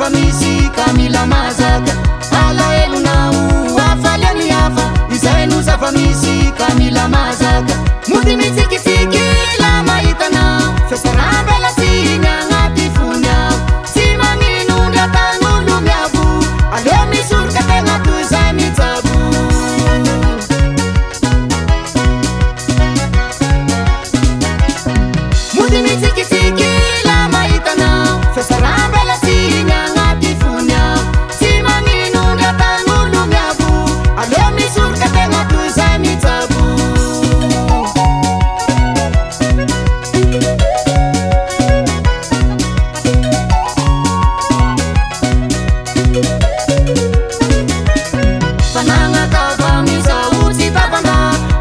zava-misy ka mila mazaka alaelonao afaliany hafa izay no zava-misy ka mila mazaka mody mitsikitsiki la mahitana fesarambela siny agnaty fony ao tsy magninondry atan'olo miavo aleo misoroka tegna toy zay mijabo mody mitsikitsiki la mahitana fesarambela siny agnaty fony ao tsy magninondry atan'olo miavo aleo misoroka tegna toy zay mijabo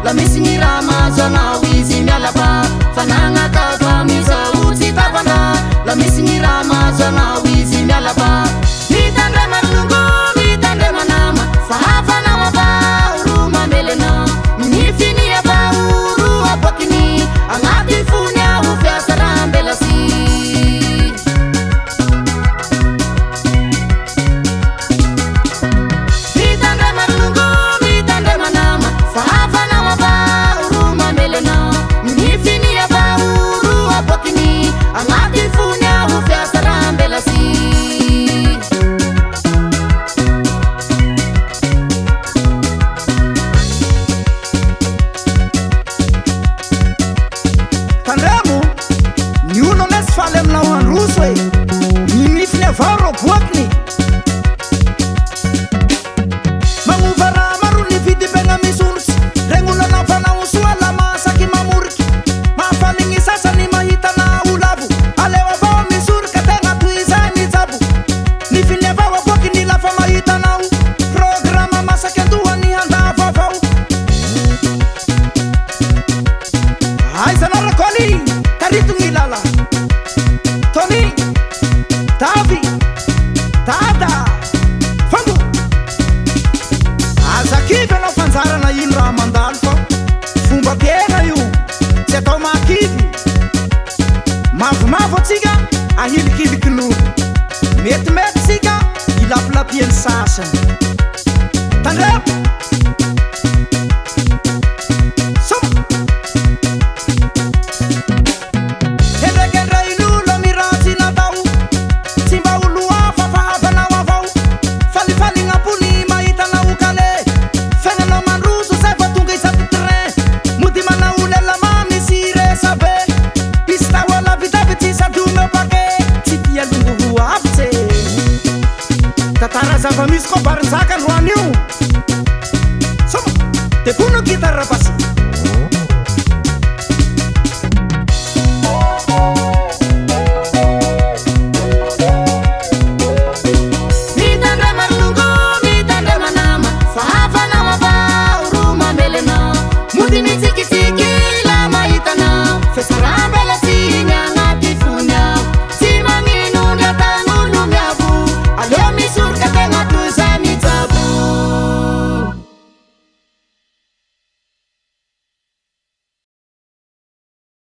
la misy ny raha mazanao izy mialaba fanagna tavamiza otsy tavana la misy ny raha mazanao izy mialaba mitandre marolongo mitandre manama fa hafanao avahoro mamelena minifiny avahoro apakiny agnaty fony aho fiasa rambelasi mitandre marolongo mitandre manama fa hafanao avahoro mamelena minifiny avahoro apakiny agnaty fony aho fiasa rambelasi tandremo ny olo nesy faly aminao androso e minifiny avao ro boakiny magnova raha maro ny vidibegna misolotsy regny olo anafanao soa la masaky mamoriky mahafaligny sasany mahitana olavo aleo avao misoroka tegna toy izay mijabo nifiny avao aboakiny lafa mahitanao programa masaky andohany handava avao aizanao rakôly karitogny lala tony davy dada fango azakivy anao fanjarana ino raha mandalo fa fomba tena io tsy atao makivy mavomavo atsika ahilikilikilolo metimety tsika ilapilapiany sasany tandremo